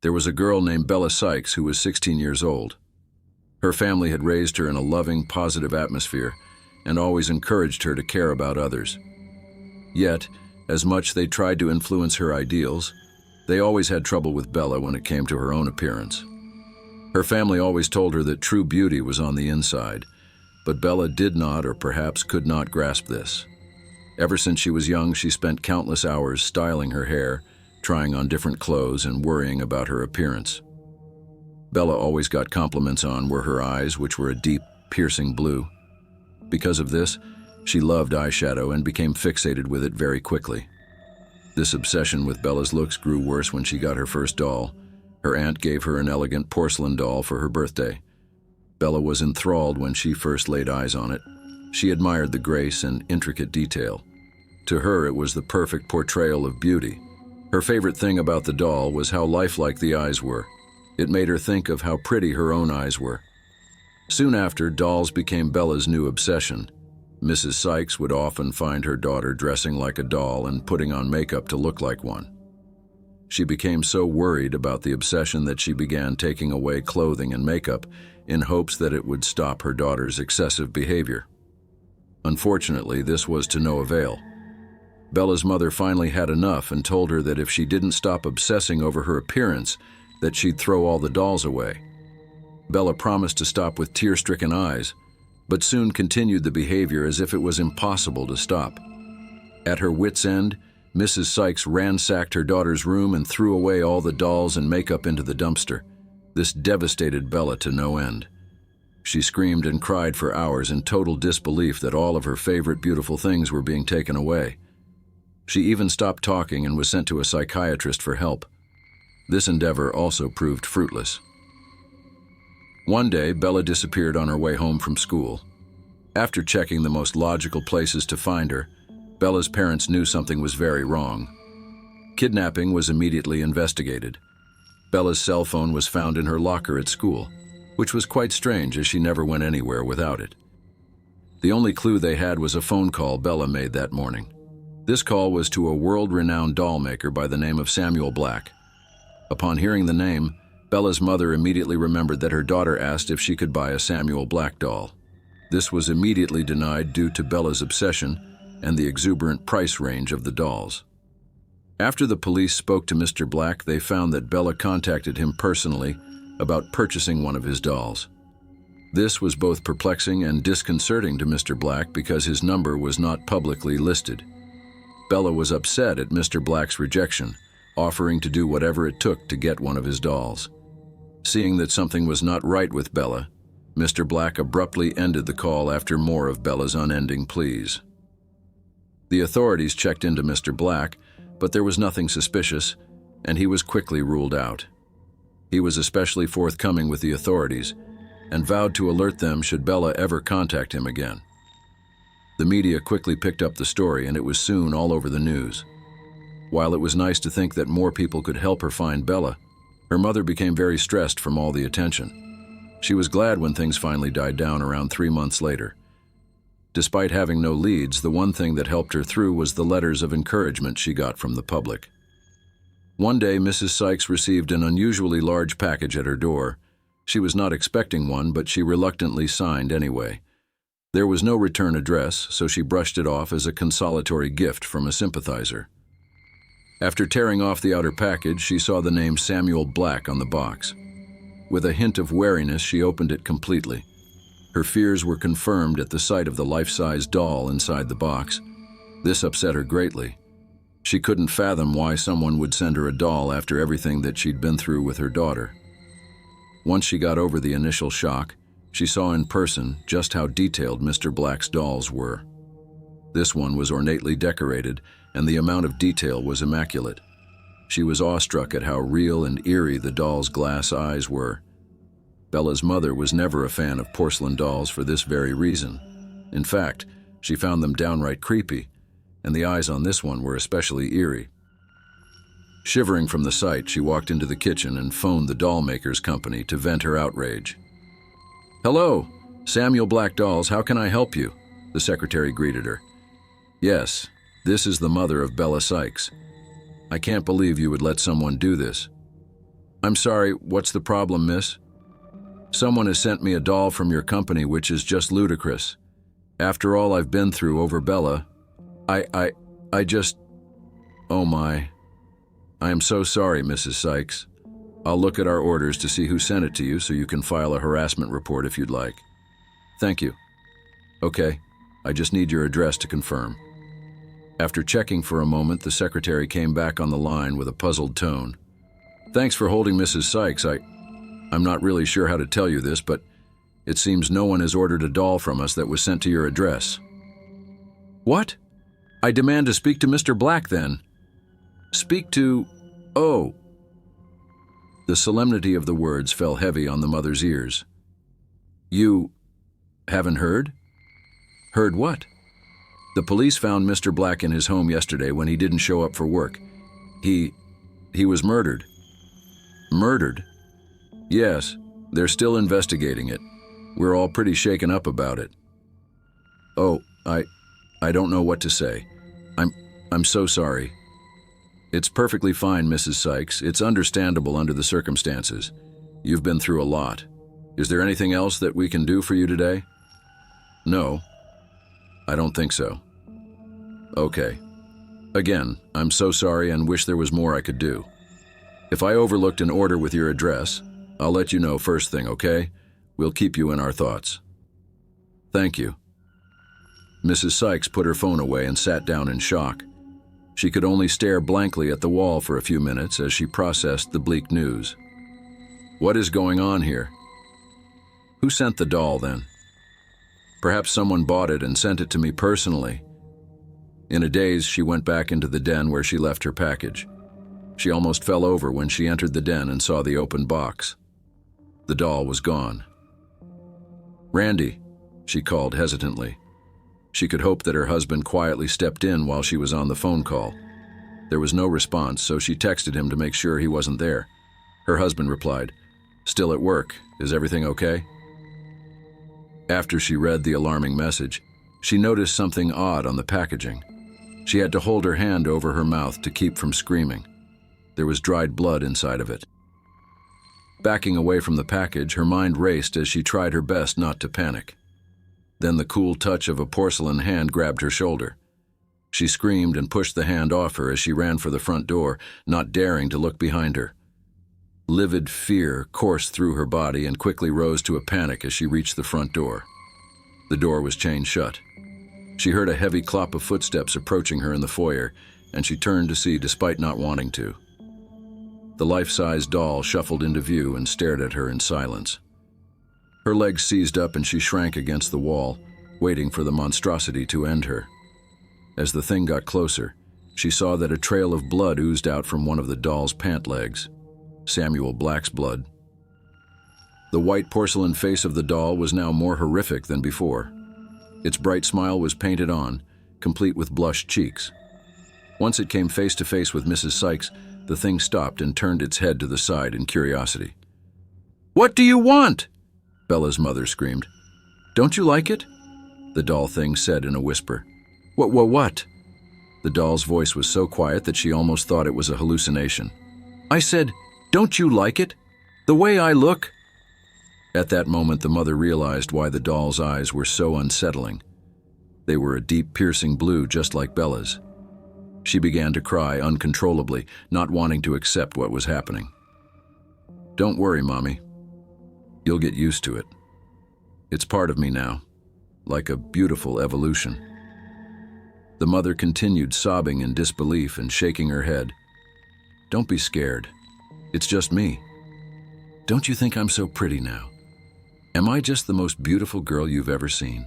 There was a girl named Bella Sykes who was 16 years old. Her family had raised her in a loving, positive atmosphere and always encouraged her to care about others. Yet, as much they tried to influence her ideals, they always had trouble with Bella when it came to her own appearance. Her family always told her that true beauty was on the inside, but Bella did not, or perhaps could not, grasp this. Ever since she was young, she spent countless hours styling her hair, trying on different clothes, and worrying about her appearance. Bella always got compliments on were her eyes, which were a deep, piercing blue. Because of this, she loved eyeshadow and became fixated with it very quickly. This obsession with Bella's looks grew worse when she got her first doll. Her aunt gave her an elegant porcelain doll for her birthday. Bella was enthralled when she first laid eyes on it. She admired the grace and intricate detail. To her, it was the perfect portrayal of beauty. Her favorite thing about the doll was how lifelike the eyes were. It made her think of how pretty her own eyes were. Soon after, dolls became Bella's new obsession. Mrs. Sykes would often find her daughter dressing like a doll and putting on makeup to look like one. She became so worried about the obsession that she began taking away clothing and makeup in hopes that it would stop her daughter's excessive behavior. Unfortunately, this was to no avail. Bella's mother finally had enough and told her that if she didn't stop obsessing over her appearance, that she'd throw all the dolls away. Bella promised to stop with tear-stricken eyes, but soon continued the behavior as if it was impossible to stop. At her wit's end, Mrs. Sykes ransacked her daughter's room and threw away all the dolls and makeup into the dumpster. This devastated Bella to no end. She screamed and cried for hours in total disbelief that all of her favorite beautiful things were being taken away. She even stopped talking and was sent to a psychiatrist for help. This endeavor also proved fruitless. One day, Bella disappeared on her way home from school. After checking the most logical places to find her, Bella's parents knew something was very wrong. Kidnapping was immediately investigated. Bella's cell phone was found in her locker at school, which was quite strange as she never went anywhere without it. The only clue they had was a phone call Bella made that morning. This call was to a world-renowned doll maker by the name of Samuel Black. Upon hearing the name, Bella's mother immediately remembered that her daughter asked if she could buy a Samuel Black doll. This was immediately denied due to Bella's obsession and the exuberant price range of the dolls. After the police spoke to Mr. Black, they found that Bella contacted him personally about purchasing one of his dolls. This was both perplexing and disconcerting to Mr. Black because his number was not publicly listed. Bella was upset at Mr. Black's rejection, offering to do whatever it took to get one of his dolls. Seeing that something was not right with Bella, Mr. Black abruptly ended the call after more of Bella's unending pleas. The authorities checked into Mr. Black, but there was nothing suspicious, and he was quickly ruled out. He was especially forthcoming with the authorities and vowed to alert them should Bella ever contact him again. The media quickly picked up the story, and it was soon all over the news. While it was nice to think that more people could help her find Bella, her mother became very stressed from all the attention. She was glad when things finally died down around 3 months later. Despite having no leads, the one thing that helped her through was the letters of encouragement she got from the public. One day, Mrs. Sykes received an unusually large package at her door. She was not expecting one, but she reluctantly signed anyway. There was no return address, so she brushed it off as a consolatory gift from a sympathizer. After tearing off the outer package, she saw the name Samuel Black on the box. With a hint of wariness, she opened it completely. Her fears were confirmed at the sight of the life-size doll inside the box. This upset her greatly. She couldn't fathom why someone would send her a doll after everything that she'd been through with her daughter. Once she got over the initial shock, she saw in person just how detailed Mr. Black's dolls were. This one was ornately decorated, and the amount of detail was immaculate. She was awestruck at how real and eerie the doll's glass eyes were. Bella's mother was never a fan of porcelain dolls for this very reason. In fact, she found them downright creepy, and the eyes on this one were especially eerie. Shivering from the sight, she walked into the kitchen and phoned the doll maker's company to vent her outrage. "Hello, Samuel Black Dolls, how can I help you?" the secretary greeted her. "Yes, this is the mother of Bella Sykes. I can't believe you would let someone do this." I'm sorry, what's the problem, miss? Someone has sent me a doll from your company, which is just ludicrous. After all I've been through over Bella, I just... Oh my. I am so sorry, Mrs. Sykes. I'll look at our orders to see who sent it to you so you can file a harassment report if you'd like. Thank you. Okay, I just need your address to confirm. After checking for a moment, the secretary came back on the line with a puzzled tone. Thanks for holding, Mrs. Sykes. I'm not really sure how to tell you this, but it seems no one has ordered a doll from us that was sent to your address. What? I demand to speak to Mr. Black, then. Speak to... Oh. The solemnity of the words fell heavy on the mother's ears. You haven't heard? Heard what? The police found Mr. Black in his home yesterday when he didn't show up for work. He was murdered. Murdered? Yes, they're still investigating it. We're all pretty shaken up about it. Oh, I don't know what to say. I'm so sorry. It's perfectly fine, Mrs. Sykes. It's understandable under the circumstances. You've been through a lot. Is there anything else that we can do for you today? No, I don't think so. Okay. Again, I'm so sorry and wish there was more I could do. If I overlooked an order with your address, I'll let you know first thing, okay? We'll keep you in our thoughts. Thank you. Mrs. Sykes put her phone away and sat down in shock. She could only stare blankly at the wall for a few minutes as she processed the bleak news. What is going on here? Who sent the doll, then? Perhaps someone bought it and sent it to me personally. In a daze, she went back into the den where she left her package. She almost fell over when she entered the den and saw the open box. The doll was gone. Randy, she called hesitantly. She could hope that her husband quietly stepped in while she was on the phone call. There was no response, so she texted him to make sure he wasn't there. Her husband replied, "Still at work. Is everything okay?" After she read the alarming message, she noticed something odd on the packaging. She had to hold her hand over her mouth to keep from screaming. There was dried blood inside of it. Backing away from the package, her mind raced as she tried her best not to panic. Then the cool touch of a porcelain hand grabbed her shoulder. She screamed and pushed the hand off her as she ran for the front door, not daring to look behind her. Livid fear coursed through her body and quickly rose to a panic as she reached the front door. The door was chained shut. She heard a heavy clop of footsteps approaching her in the foyer, and she turned to see despite not wanting to. The life-size doll shuffled into view and stared at her in silence. Her legs seized up and she shrank against the wall, waiting for the monstrosity to end her. As the thing got closer, she saw that a trail of blood oozed out from one of the doll's pant legs. Samuel Black's blood. The white porcelain face of the doll was now more horrific than before. Its bright smile was painted on, complete with blushed cheeks. Once it came face to face with Mrs. Sykes, the thing stopped and turned its head to the side in curiosity. "What do you want?" Bella's mother screamed. "Don't you like it?" the doll thing said in a whisper. What? The doll's voice was so quiet that she almost thought it was a hallucination. "I said, don't you like it? The way I look?" At that moment, the mother realized why the doll's eyes were so unsettling. They were a deep, piercing blue, just like Bella's. She began to cry uncontrollably, not wanting to accept what was happening. "Don't worry, Mommy. You'll get used to it. It's part of me now, like a beautiful evolution." The mother continued sobbing in disbelief and shaking her head. "Don't be scared. It's just me. Don't you think I'm so pretty now? Am I just the most beautiful girl you've ever seen?"